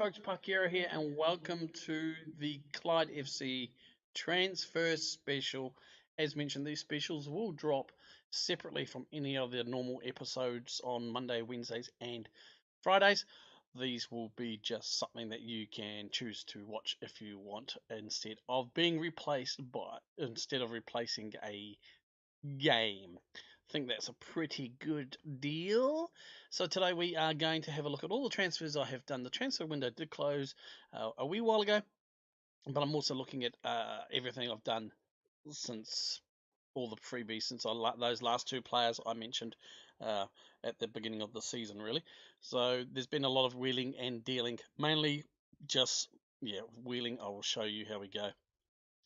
folks, Parkera here, and welcome to the Clyde FC Transfer Special. As mentioned, these specials will drop separately from any of the normal episodes on Monday, Wednesdays, and Fridays. These will be just something that you can choose to watch if you want, instead of replacing a game. I think that's a pretty good deal. So today we are going to have a look at all the transfers I have done. The transfer window did close a wee while ago, but I'm also looking at everything I've done since all the freebies, since those last two players I mentioned uh, at the beginning of the season, really. So there's been a lot of wheeling and dealing, mainly just wheeling. I will show you how we go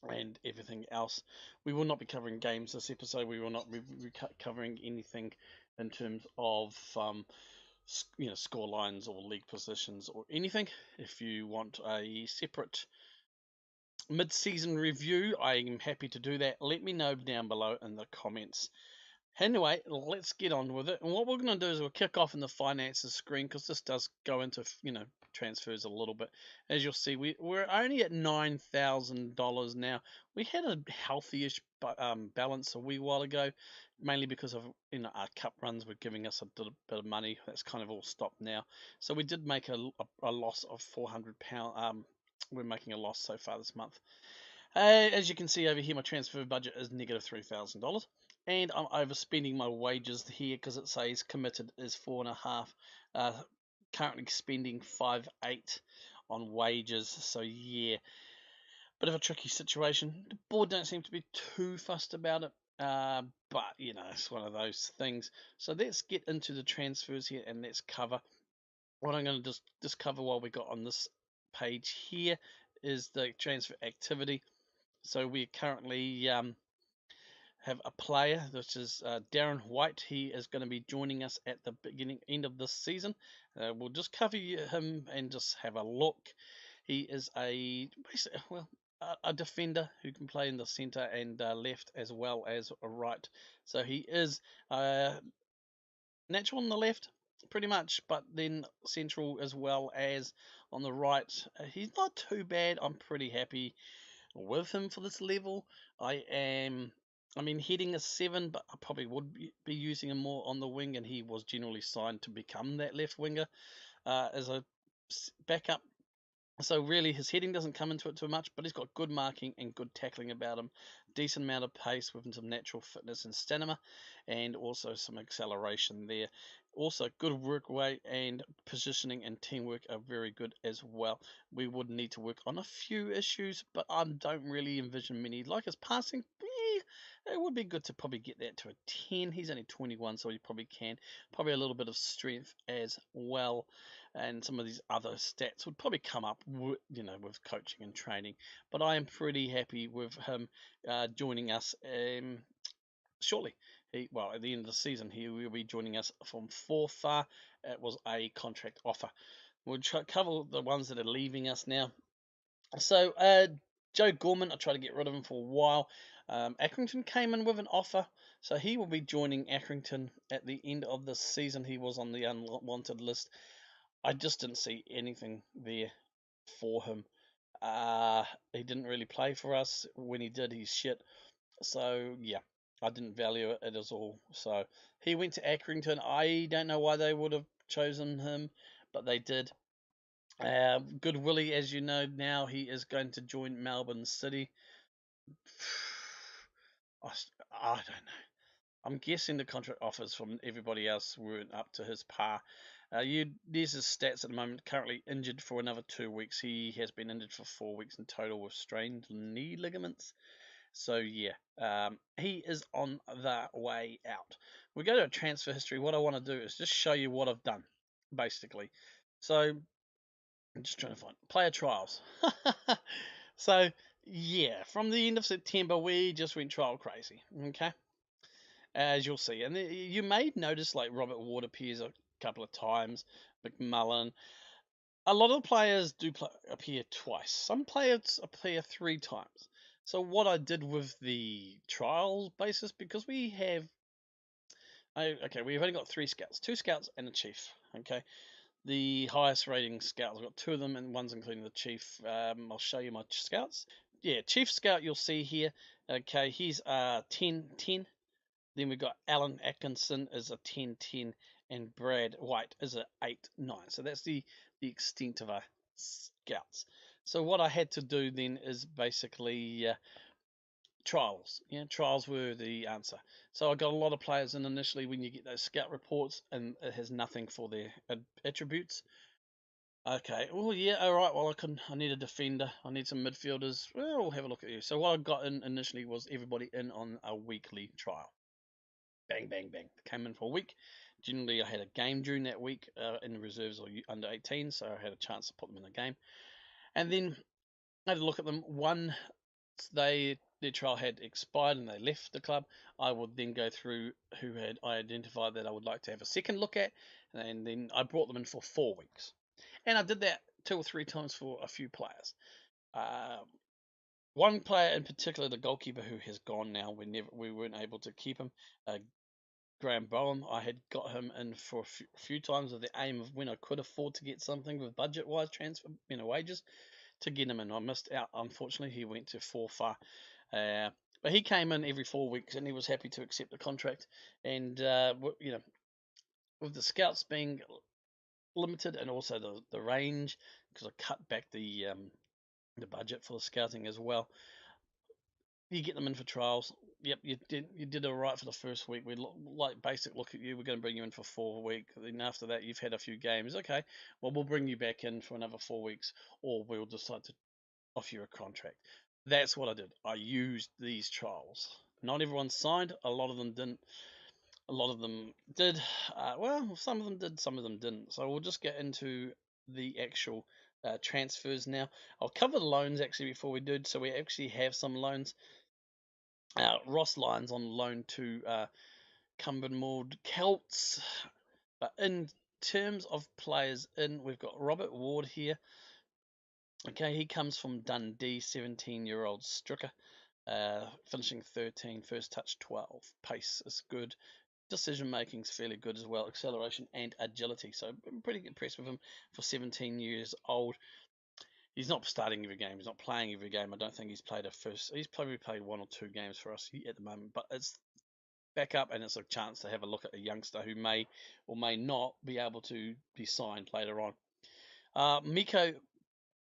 and everything else. We will not be covering games this episode. We will not be covering anything in terms of score lines or league positions or anything. If you want a separate mid-season review, I am happy to do that. Let me know down below in the comments. Anyway, let's get on with it. And what we're going to do is we'll kick off in the finances screen, because this does go into transfers a little bit. As you'll see, we're only at $9,000 now. We had a healthy-ish balance a wee while ago, mainly because of our cup runs were giving us a bit of money. That's kind of all stopped now. So we did make a loss of £400. We're making a loss so far this month. As you can see over here, my transfer budget is negative $3,000, and I'm overspending my wages here because it says committed is 4.5. Currently spending 5.8 on wages, so yeah, bit of a tricky situation. The board don't seem to be too fussed about it, but it's one of those things. So let's get into the transfers here and let's cover what I'm going to just cover while we got on this page here is the transfer activity. So we currently have a player, which is Darren White. He is going to be joining us at the end of this season. We'll just cover him and just have a look. He is a defender who can play in the centre and left as well as a right. So he is natural on the left, pretty much, but then central as well as on the right. He's not too bad. I'm pretty happy with him for this level. Heading a 7, but I probably would be using him more on the wing, and he was generally signed to become that left winger as a backup. So really his heading doesn't come into it too much, but he's got good marking and good tackling about him, decent amount of pace with some natural fitness and stamina, and also some acceleration there. Also good work rate and positioning and teamwork are very good as well. We would need to work on a few issues, but I don't really envision many. Like his passing, it would be good to probably get that to a 10. He's only 21, so he probably can. Probably a little bit of strength as well, and some of these other stats would probably come up with coaching and training. But I am pretty happy with him joining us shortly. At the end of the season, he will be joining us from Forfar. It was a contract offer. We'll cover the ones that are leaving us now. So Joe Gorman, I tried to get rid of him for a while. Accrington came in with an offer, so he will be joining Accrington at the end of the season. He was on the unwanted list. I just didn't see anything there for him. He didn't really play for us. When he did, he's shit. So yeah, I didn't value it at all. So he went to Accrington. I don't know why they would have chosen him, but they did. Good Willie, as you know now, he is going to join Melbourne City. I don't know. I'm guessing the contract offers from everybody else weren't up to his par. There's his stats at the moment. Currently injured for another 2 weeks. He has been injured for 4 weeks in total with strained knee ligaments. So yeah, he is on the way out. We go to transfer history. What I want to do is just show you what I've done, basically. So I'm just trying to find player trials. So yeah, from the end of September, we just went trial crazy. Okay, as you'll see, and you may notice like Robert Ward appears a couple of times, McMullen. A lot of players do appear twice. Some players appear 3 times. So what I did with the trials basis, because we have, we've only got 3 scouts, 2 scouts and a chief. Okay, the highest rating scouts. I've got 2 of them, and one's including the chief. I'll show you my scouts. Yeah, chief scout you'll see here. Okay, he's 10-10. Then we've got Alan Atkinson is a 10-10, and Brad White is a 8-9. So that's the extent of our scouts. So what I had to do then is basically trials. Yeah, trials were the answer. So I got a lot of players in initially when you get those scout reports, and it has nothing for their attributes. Okay. Oh yeah. All right. Well, I need a defender. I need some midfielders. Well, we'll have a look at you. So what I got in initially was everybody in on a weekly trial. Bang, bang, bang. Came in for a week. Generally, I had a game during that week in the reserves or under 18, so I had a chance to put them in a game. And then I had a look at them. One, their trial had expired and they left the club. I would then go through who had I identified that I would like to have a second look at, and then I brought them in for 4 weeks. And I did that 2 or 3 times for a few players. One player in particular, the goalkeeper who has gone now, we weren't able to keep him. Graham Boehm, I had got him in for a few times with the aim of when I could afford to get something with budget-wise transfer, wages, to get him in. I missed out, unfortunately. He went to Forfar. But he came in every 4 weeks, and he was happy to accept the contract. And with the scouts being limited, and also the range, because I cut back the budget for the scouting as well. You get them in for trials. Yep, you did all right for the first week. We like basic look at you. We're going to bring you in for 4 weeks. Then after that, you've had a few games. Okay, well we'll bring you back in for another 4 weeks, or we'll decide to offer you a contract. That's what I did. I used these trials. Not everyone signed. A lot of them didn't. A lot of them did. Well, some of them did. Some of them didn't. So we'll just get into the actual transfers now. I'll cover the loans actually before we do. So we actually have some loans. Ross Lyons on loan to Cumbernauld Celts. But in terms of players in, we've got Robert Ward here. Okay, he comes from Dundee, 17-year-old striker, finishing 13, first touch 12. Pace is good. Decision making is fairly good as well. Acceleration and agility. So I'm pretty impressed with him for 17 years old. He's not starting every game. He's not playing every game. I don't think he's played a first. He's probably played 1 or 2 games for us at the moment. But it's back up, and it's a chance to have a look at a youngster who may or may not be able to be signed later on. Miko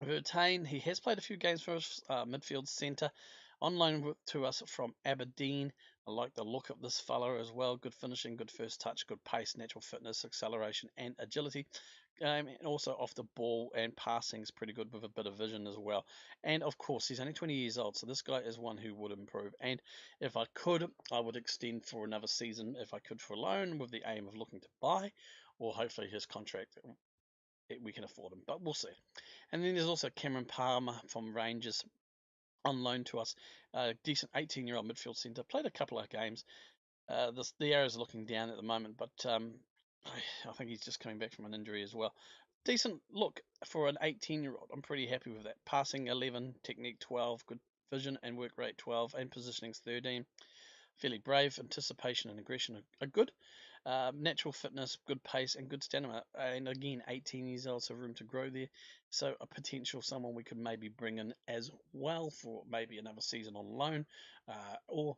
Vertain, he has played a few games for us, midfield centre, on loan to us from Aberdeen. I like the look of this fella as well. Good finishing, good first touch, good pace, natural fitness, acceleration, and agility. And also off the ball and passing is pretty good with a bit of vision as well. And of course, he's only 20 years old, so this guy is one who would improve. And if I could, I would extend for another season if I could for a loan, with the aim of looking to buy, or hopefully his contract, we can afford him, but we'll see. And then there's also Cameron Palmer from Rangers on loan to us. Decent 18-year-old midfield centre. Played a couple of games. The arrows are looking down at the moment, but I think he's just coming back from an injury as well. Decent look for an 18-year-old. I'm pretty happy with that. Passing 11, technique 12, good vision and work rate 12, and positioning's 13. Fairly brave. Anticipation and aggression are good. Natural fitness, good pace, and good stamina. And again, 18 years old, so room to grow there. So a potential someone we could maybe bring in as well for maybe another season on loan, or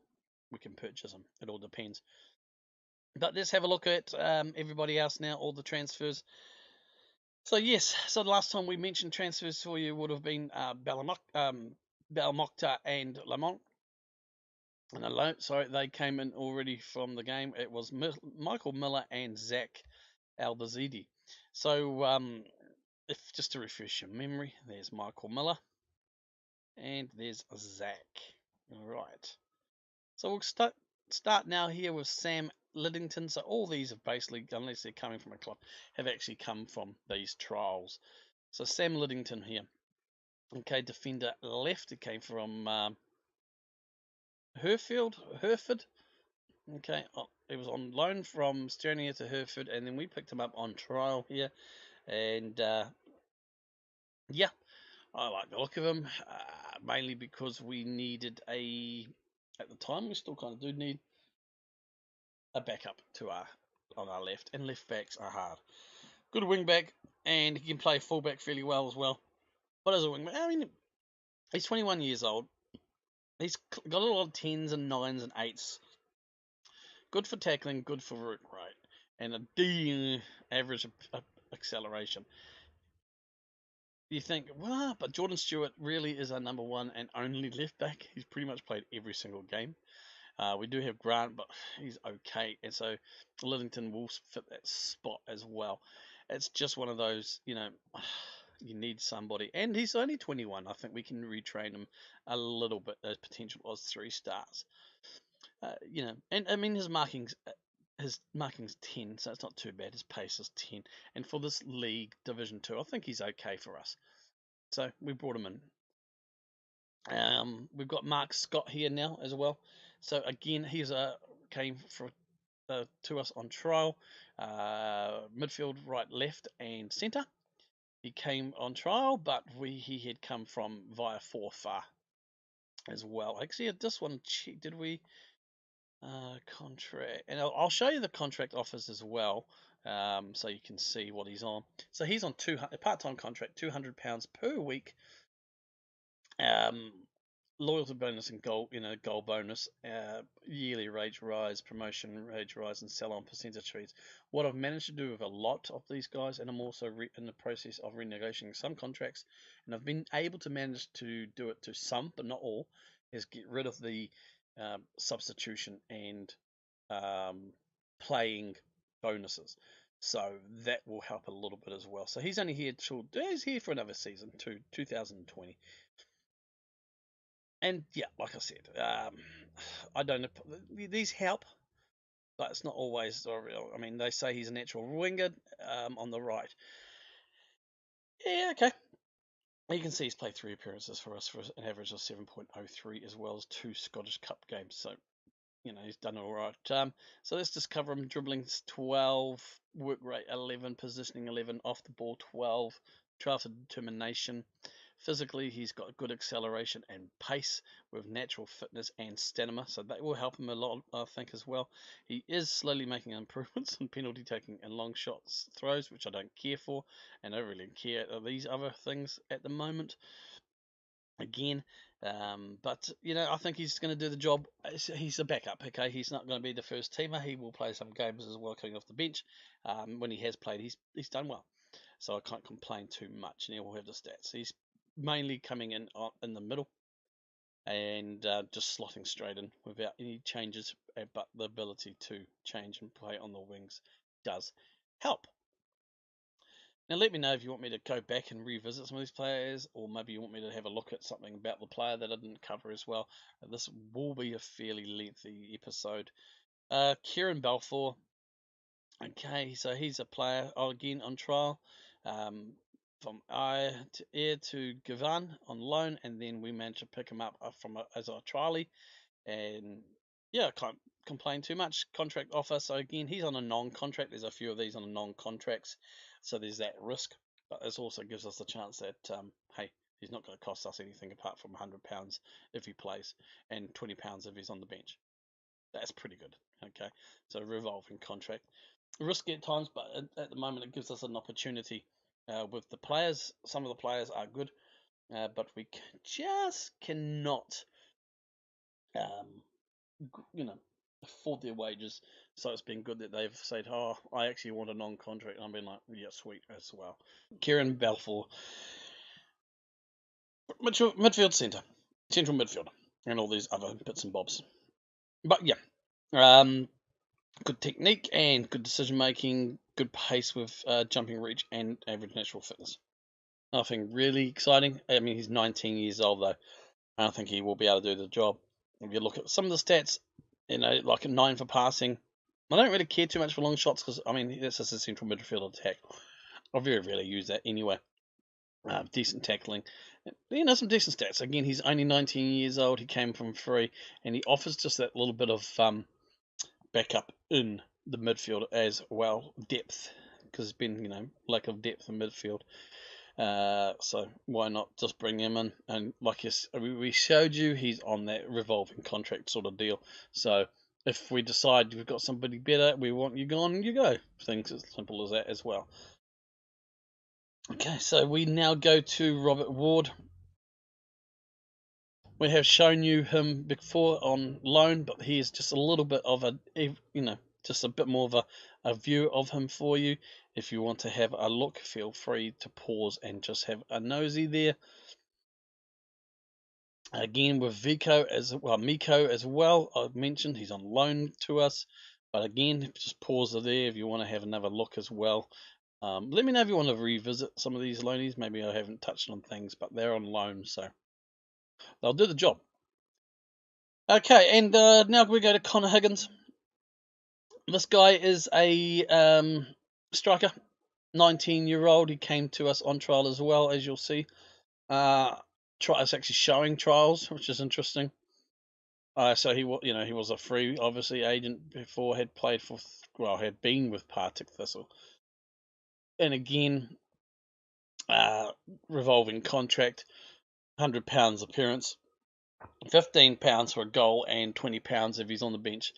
we can purchase him. It all depends. But let's have a look at everybody else now, all the transfers. So yes, so the last time we mentioned transfers for you would have been Belmokta and Lamont. And sorry, they came in already from the game. It was Michael Miller and Zach Albazidi. So, if just to refresh your memory, there's Michael Miller and there's Zach. All right. So we'll start now here with Sam Liddington. So all these have basically, unless they're coming from a club, have actually come from these trials. So Sam Liddington here. Okay, defender left. It came from Hereford. Okay, he was on loan from Sternia to Hereford, and then we picked him up on trial here. And yeah, I like the look of him, mainly because we needed at the time, we still kind of do need a backup to on our left, and left backs are hard. good wing back, and he can play fullback fairly well as well. What is a wing back? I mean, he's 21 years old. He's got a lot of 10s and 9s and 8s. Good for tackling, good for work rate, and a D average acceleration. You think, well, but Jordan Stewart really is our number one and only left back. He's pretty much played every single game. We do have Grant, but he's okay, and so Livingston will fit that spot as well. It's just one of those, you you need somebody, and he's only 21. I think we can retrain him a little bit. As potential was 3 stars. And I mean his marking's 10, so it's not too bad. His pace is 10, and for this league Division 2, I think he's okay for us. So we brought him in. We've got Mark Scott here now as well. So again, he's came to us on trial, midfield, right, left, and centre. He came on trial, but he had come from via Forfar as well. Actually, this one, did we contract? And I'll show you the contract offers as well, so you can see what he's on. So he's on a part-time contract, £200 per week. Loyalty bonus and goal bonus, yearly wage rise, promotion wage rise, and sell-on percentage fees. What I've managed to do with a lot of these guys, and I'm also in the process of renegotiating some contracts, and I've been able to manage to do it to some, but not all, is get rid of the substitution and playing bonuses. So that will help a little bit as well. So he's only here he's here for another season, to 2020. And yeah, like I said, I don't know. These help, but it's not always real. I mean, they say he's a natural winger on the right. Yeah, okay. You can see he's played 3 appearances for us for an average of 7.03, as well as 2 Scottish Cup games. So, he's done all right. So let's just cover him. Dribbling 12, work rate 11, positioning 11, off the ball 12, 12 to determination. Physically, he's got good acceleration and pace with natural fitness and stamina, so that will help him a lot, I think, as well. He is slowly making improvements in penalty taking and long shots throws, which I don't care for, and I don't really care these other things at the moment. Again, but I think he's going to do the job. He's a backup, okay? He's not going to be the first teamer. He will play some games as well, coming off the bench. When he has played, he's done well, so I can't complain too much. And he will have the stats. He's mainly coming in the middle and just slotting straight in without any changes, but the ability to change and play on the wings does help. Now let me know if you want me to go back and revisit some of these players, or maybe you want me to have a look at something about the player that I didn't cover as well. This will be a fairly lengthy episode. Kieran Balfour. Okay, so he's a player again on trial. From Air to Gavan on loan, and then we managed to pick him up as a trialie, and yeah, can't complain too much. Contract offer, so again, he's on a non-contract. There's a few of these on non-contracts, so there's that risk, but this also gives us the chance that hey, he's not going to cost us anything apart from £100 if he plays, and £20 if he's on the bench. That's pretty good. Okay, so revolving contract, risky at times, but at the moment it gives us an opportunity. With the players, some of the players are good, but we just cannot, afford their wages. So it's been good that they've said, "Oh, I actually want a non-contract." And I've been like, "Yeah, sweet as well." Kieran Balfour, midfield centre, central midfield, and all these other bits and bobs. But yeah, good technique and good decision making, good pace with jumping reach and average natural fitness. Nothing really exciting. I mean, he's 19 years old though. I don't think he will be able to do the job. If you look at some of the stats, like a 9 for passing. I don't really care too much for long shots because, I mean, that's just a central midfield attack. I very rarely use that anyway. Decent tackling. Some decent stats. Again, he's only 19 years old. He came from free, and he offers just that little bit of backup in the midfield as well. Depth, because there's been, lack of depth in midfield. So why not just bring him in? And like we showed you, he's on that revolving contract sort of deal. So if we decide we've got somebody better, we want you gone, you go. Things as simple as that as well. Okay, so we now go to Robert Ward. We have shown you him before on loan, but he is just a little bit of a, just a bit more of a view of him for you. If you want to have a look, feel free to pause and just have a nosy there. Again, with Miko as well, I've mentioned he's on loan to us. But again, just pause there if you want to have another look as well. Let me know if you want to revisit some of these loanies. Maybe I haven't touched on things, but they're on loan, so they'll do the job. Okay, and now we go to Connor Higgins. This guy is a striker, 19-year-old. He came to us on trial as well, as you'll see. It's actually showing trials, which is interesting. So he was a free, obviously, agent before. Had been with Partick Thistle, and again, revolving contract, £100 appearance, £15 for a goal, and £20 if he's on the bench.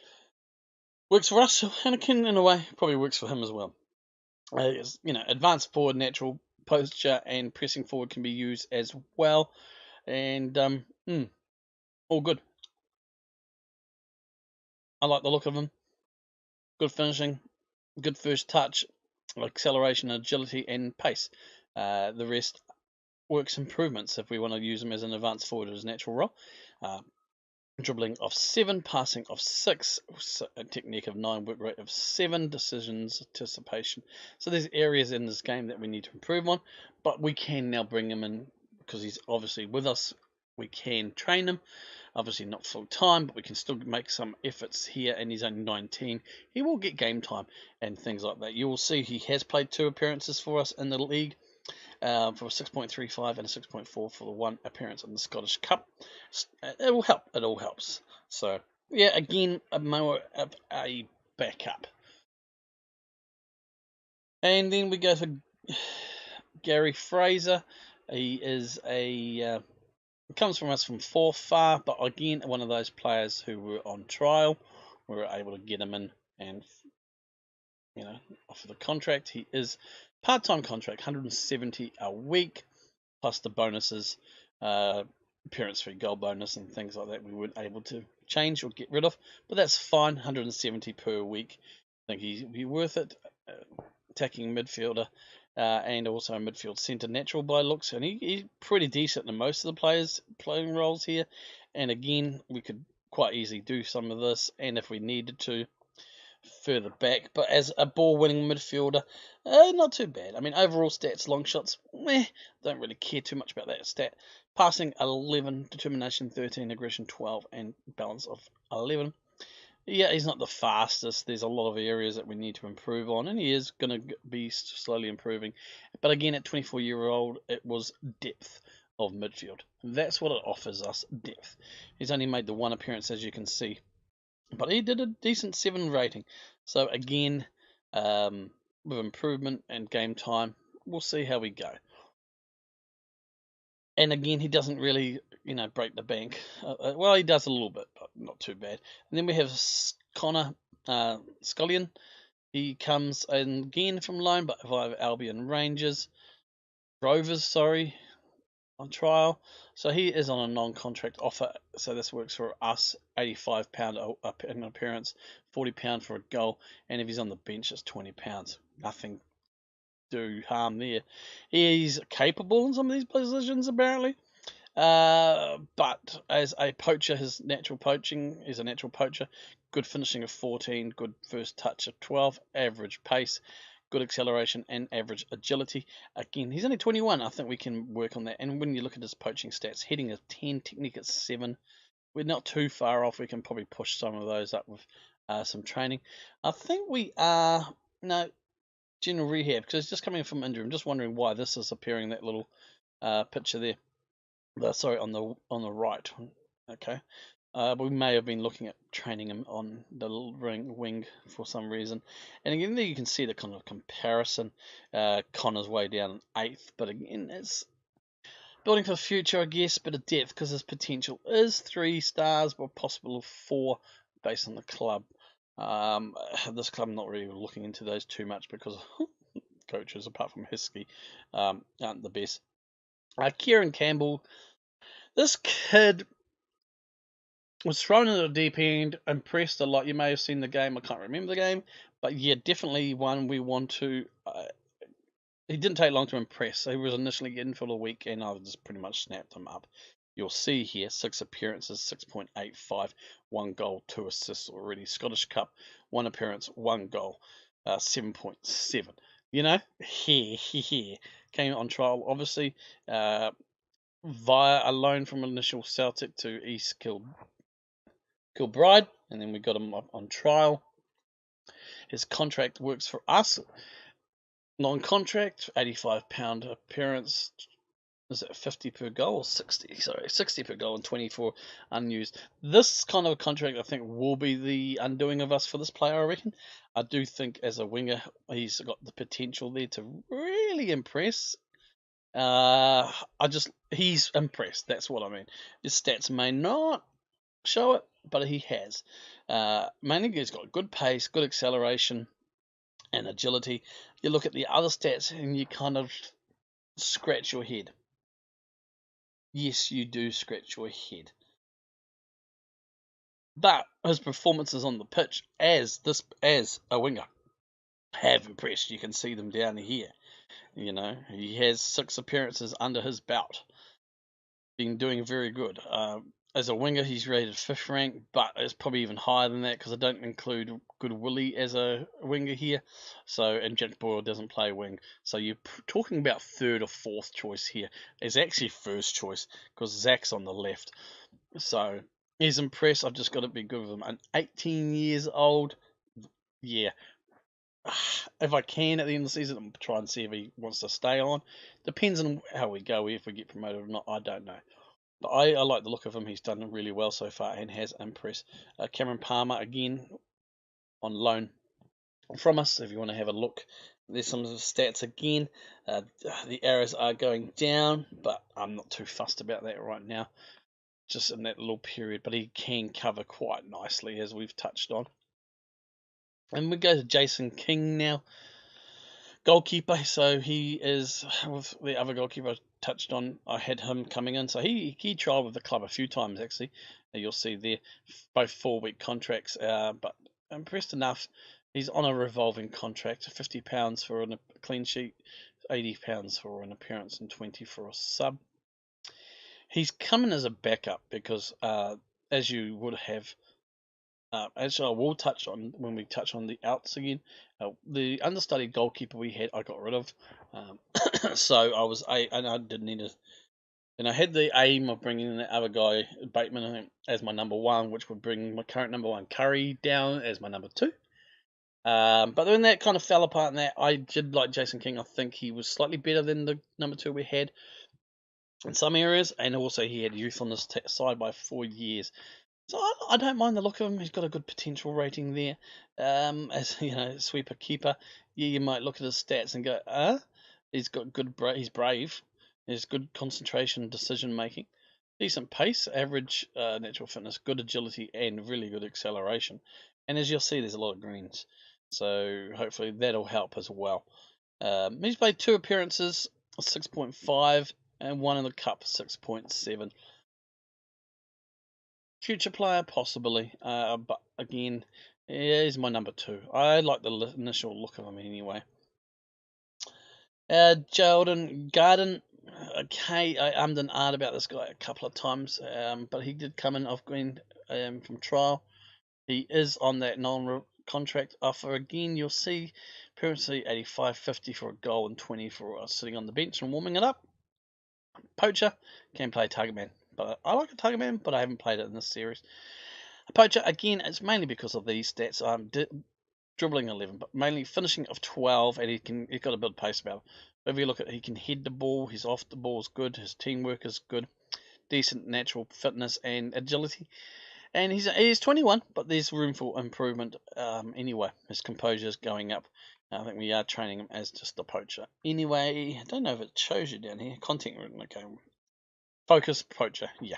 Works for us, and again, in a way, probably works for him as well. Advanced forward, natural posture, and pressing forward can be used as well, and all good. I like the look of him. Good finishing, good first touch, acceleration, agility, and pace. The rest works improvements if we want to use him as an advanced forward at his natural role. Dribbling of 7, passing of 6, a technique of 9, work rate of 7, decisions, anticipation. So there's areas in this game that we need to improve on, but we can now bring him in because he's obviously with us. We can train him, obviously not full time, but we can still make some efforts here, and he's only 19. He will get game time and things like that. You will see he has played 2 appearances for us in the league. For a 6.35 and a 6.4 for the 1 appearance in the Scottish Cup. It will help. It all helps. So, yeah, again, more of a backup. And then we go for Gary Fraser. He is comes from us from Forfar, but again, one of those players who were on trial. We were able to get him in and, offer the contract. He is part-time contract, 170 a week, plus the bonuses, appearance fee, goal bonus, and things like that we weren't able to change or get rid of, but that's fine. 170 per week. I think he'd be worth it. Attacking midfielder, and also a midfield centre natural by looks, and he's pretty decent in most of the players playing roles here. And again, we could quite easily do some of this, and if we needed to, further back. But as a ball-winning midfielder, not too bad. I mean, overall stats, long shots, don't really care too much about that stat. Passing 11, determination 13, aggression 12, and balance of 11. Yeah, he's not the fastest. There's a lot of areas that we need to improve on, and he is going to be slowly improving. But again, at 24-year-old, it was depth of midfield. That's what it offers us, depth. He's only made the 1 appearance, as you can see, but he did a decent 7 rating. So again, with improvement and game time, we'll see how we go. And again, he doesn't really, break the bank. Well, he does a little bit, but not too bad. And then we have Connor Scullion. He comes in again from loan, but via Albion Rangers. Rovers, on trial. So he is on a non-contract offer. So this works for us. £85 an appearance, £40 for a goal, and if he's on the bench, it's £20. Nothing do harm there. He's capable in some of these positions apparently. But as a poacher, his natural poaching is a natural poacher. Good finishing of 14, good first touch of 12, average pace, good acceleration, and average agility. Again, he's only 21. I think we can work on that. And when you look at his poaching stats, heading is 10, technique is 7. We're not too far off. We can probably push some of those up with some training. I think we are general rehab, because it's just coming from injury. I'm just wondering why this is appearing, that little picture there. Sorry, on the right. Okay. We may have been looking at training him on the wing for some reason. And again, there you can see the kind of comparison. Connor's way down 8th, but again, it's building for the future, I guess, bit of depth, because his potential is 3 stars, but possible of 4 based on the club. This club, I'm not really looking into those too much because coaches, apart from Hiskey, aren't the best. Kieran Campbell, this kid was thrown into the deep end, impressed a lot. You may have seen the game. I can't remember the game, but yeah, definitely one we want to. He didn't take long to impress. He was initially in for the week, and I just pretty much snapped him up. You'll see here 6 appearances, 6.85, 1 goal, 2 assists already. Scottish Cup, 1 appearance, 1 goal, 7.7. You know, here came on trial, obviously, via a loan from initial Celtic to East Kilbride, and then we got him on trial. His contract works for us. Non-contract, £85 appearance. Is it 50 per goal or 60? Sorry, 60 per goal and 24 unused. This kind of a contract, I think, will be the undoing of us for this player, I reckon. I do think as a winger, he's got the potential there to really impress. He's impressed. That's what I mean. His stats may not show it, but he has. Mainly he's got good pace, good acceleration, and agility. You look at the other stats and you kind of scratch your head. Yes, you do scratch your head. But his performances on the pitch as a winger have impressed. You can see them down here. You know, he has 6 appearances under his belt. Been doing very good. As a winger, he's rated 5th rank, but it's probably even higher than that because I don't include Good Willie as a winger here. And Jack Boyle doesn't play wing. So you're talking about 3rd or 4th choice here. It's actually 1st choice because Zach's on the left. So he's impressed. I've just got to be good with him. And 18 years old, yeah. If I can at the end of the season, I'm try and see if he wants to stay on. Depends on how we go, if we get promoted or not. I don't know. But I like the look of him. He's done really well so far and has impressed. Cameron Palmer, again, on loan from us. If you want to have a look, there's some of the stats again. The arrows are going down, but I'm not too fussed about that right now. Just in that little period. But he can cover quite nicely, as we've touched on. And we go to Jason King now. Goalkeeper, so he is with the other goalkeeper I touched on. I had him coming in, so he trialled with the club a few times actually. You'll see there, both 4-week contracts, but impressed enough. He's on a revolving contract, £50 for a clean sheet, £80 for an appearance, and 20 for a sub. He's coming as a backup because, as you would have. As I will touch on when we touch on the outs again, the understudied goalkeeper we had, I got rid of. So I didn't need to. And I had the aim of bringing in the other guy, Bateman, as my number 1, which would bring my current number 1, Curry, down as my number 2. But then that kind of fell apart, and that I did like Jason King. I think he was slightly better than the number 2 we had in some areas, and also he had youth on this side by 4 years. So I don't mind the look of him. He's got a good potential rating there. As you know, sweeper keeper. Yeah, you might look at his stats and go, he's got good. He's brave. He's good concentration, decision making, decent pace, average natural fitness, good agility, and really good acceleration. And as you'll see, there's a lot of greens. So hopefully that'll help as well. He's played 2 appearances, 6.5, and 1 in the cup, 6.7. Future player, possibly, but again, yeah, he's my number 2. I like the initial look of him anyway. Jordan Garden, okay, I ummed and ahed about this guy a couple of times, but he did come in off green from trial. He is on that non-contract offer again. You'll see, apparently 85.50 for a goal and 20 for sitting on the bench and warming it up. Poacher can play target man. But I like a target man, but I haven't played it in this series. A poacher, again, it's mainly because of these stats. Dribbling 11, but mainly finishing of 12, and he's got a bit of pace about him. If you look at, he can head the ball, his off the ball is good, his teamwork is good, decent natural fitness and agility. And he's 21, but there's room for improvement anyway. His composure is going up. I think we are training him as just a poacher. Anyway, I don't know if it shows you down here. Content written, okay. Focus poacher, yeah.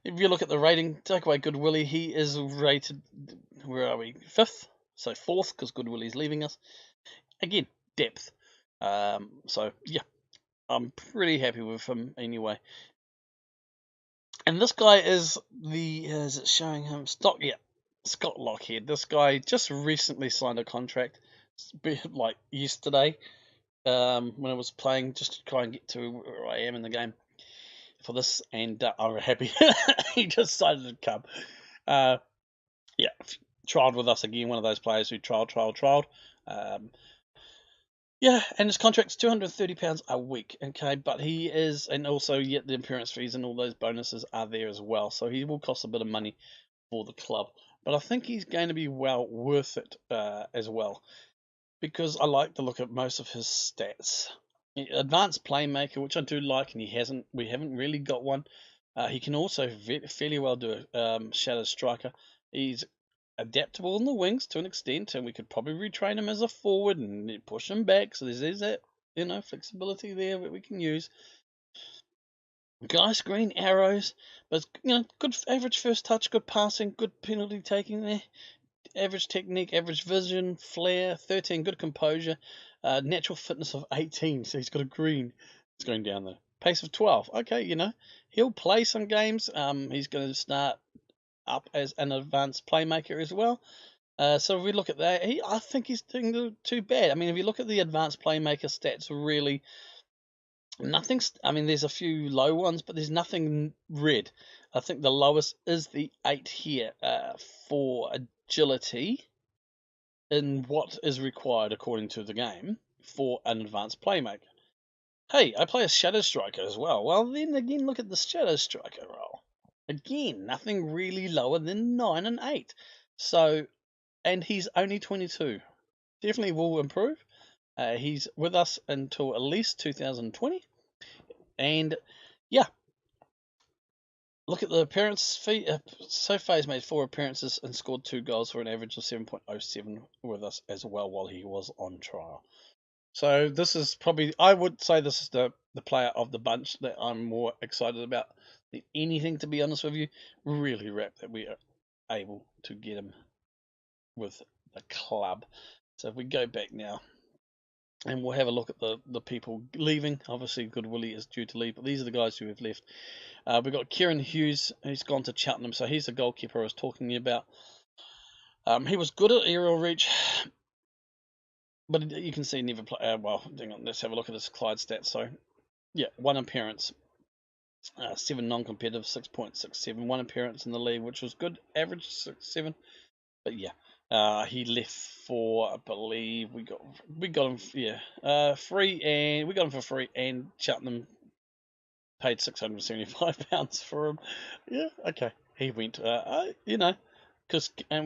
If you look at the rating, take away Good Willie, he is rated, where are we, 5th? So 4th, because Good Willie's leaving us. again, depth. So yeah, I'm pretty happy with him anyway. And this guy is it showing him Scott Lockhead. This guy just recently signed a contract, like yesterday, when I was playing, just to try and get to where I am in the game for this, and I'm happy he decided to come. Yeah, trialed with us again, one of those players who trialed. Yeah, and his contract's £230 a week, okay, but he is, and also yet the appearance fees and all those bonuses are there as well, so he will cost a bit of money for the club, but I think he's going to be well worth it as well, because I like to look at most of his stats. Advanced playmaker, which I do like, and we haven't really got one. He can also fairly well do a shadow striker. He's adaptable in the wings to an extent, and we could probably retrain him as a forward and push him back. So there's that flexibility there that we can use. Nice green arrows, but good average first touch, good passing, good penalty taking there. Average technique, average vision, flair, 13, good composure, natural fitness of 18, so he's got a green. It's going down there. Pace of 12. Okay, he'll play some games. He's going to start up as an advanced playmaker as well. So if we look at that, I think he's doing too bad. I mean, if you look at the advanced playmaker stats, really nothing. I mean, there's a few low ones, but there's nothing red. I think the lowest is the 8 here for agility in what is required according to the game for an advanced playmaker. Hey, I play a shadow striker as well. Well, then again, look at the shadow striker role. Again, nothing really lower than 9 and 8. So, and he's only 22. Definitely will improve. He's with us until at least 2020. And yeah, look at the appearance fee. So far, he's made 4 appearances and scored 2 goals for an average of 7.07 with us as well while he was on trial. So this is probably, I would say this is the player of the bunch that I'm more excited about than anything, to be honest with you. Really wrapped that we are able to get him with the club. So if we go back now, and we'll have a look at the people leaving. Obviously, Good Willie is due to leave, but these are the guys who have left. We've got Kieran Hughes, who's gone to Cheltenham, so he's the goalkeeper I was talking about. He was good at aerial reach, but you can see never play. Well, hang on, let's have a look at his Clyde stats. So, yeah, 1 appearance, 7 non-competitive, 6.67. 1 appearance in the league, which was good, average 6.7. But yeah, he left for, I believe we got him free, and we got him for free, and Cheltenham paid £675 for him. Yeah, okay, he went. And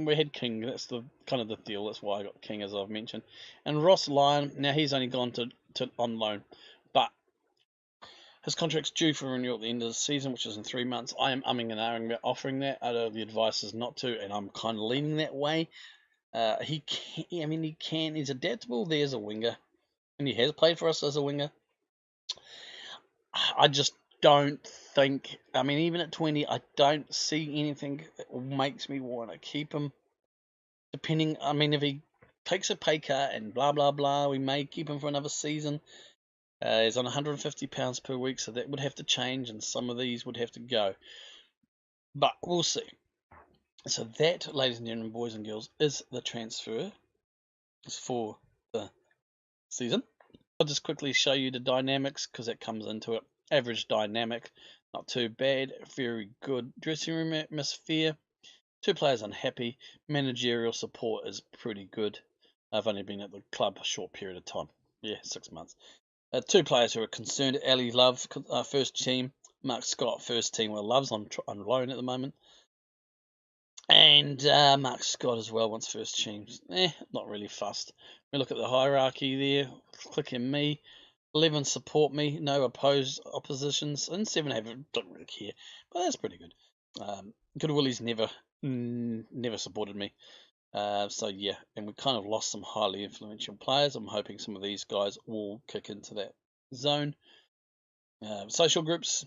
we had King. That's the kind of the deal. That's why I got King, as I've mentioned. And Ross Lyon. Now he's only gone to on loan, but his contract's due for renewal at the end of the season, which is in 3 months. I am umming and ahhing about offering that. The advice is not to, and I'm kind of leaning that way. He can. I mean, he can. He's adaptable. There's a winger, and he has played for us as a winger. I just don't think. I mean, even at 20, I don't see anything that makes me want to keep him. Depending, I mean, if he takes a pay cut and blah blah blah, we may keep him for another season. He's on £150 per week, so that would have to change, and some of these would have to go. But we'll see. So that, ladies and gentlemen, boys and girls, is the transfer for the season. I'll just quickly show you the dynamics because that comes into it. Average dynamic, not too bad. Very good dressing room atmosphere. 2 players unhappy. Managerial support is pretty good. I've only been at the club a short period of time. Yeah, 6 months. 2 players who are concerned. Ali Love, first team. Mark Scott, first team. Well, Love's on loan at the moment. And Mark Scott as well wants first team. Not really fussed. We look at the hierarchy there. Click in me. 11 support me. No oppositions. And 7 don't really care. But that's pretty good. Good Willie's never supported me. So yeah, and we kind of lost some highly influential players. I'm hoping some of these guys will kick into that zone. Social groups,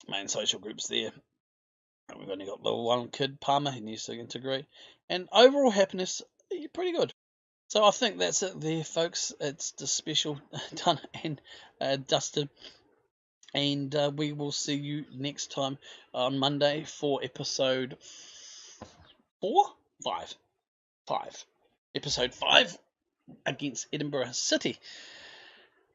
main social groups there. And we've only got the one kid, Palmer, he needs to integrate. And overall happiness, pretty good. So I think that's it there, folks. It's the special done and dusted. And we will see you next time on Monday for episode 5. Episode 5 against Edinburgh City,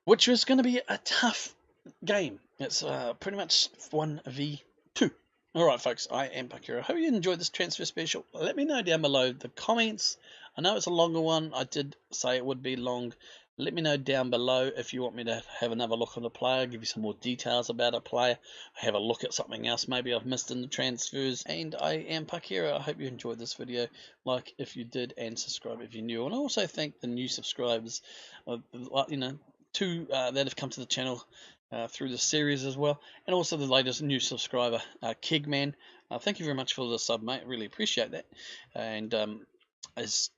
which was going to be a tough game. It's pretty much 1v2. Alright, folks, I am Parkera. Hope you enjoyed this transfer special. Let me know down below the comments. I know it's a longer one. I did say it would be long. Let me know down below if you want me to have another look on the player, give you some more details about a player, have a look at something else maybe I've missed in the transfers. And I am Parkera. I hope you enjoyed this video. Like if you did, and subscribe if you're new. And I also thank the new subscribers, two that have come to the channel through the series as well, and also the latest new subscriber, Kegman. Thank you very much for the sub, mate. Really appreciate that. And as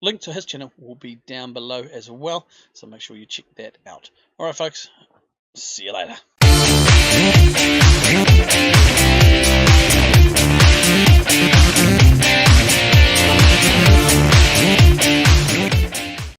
link to his channel will be down below as well, so make sure you check that out. Alright, folks, see you later.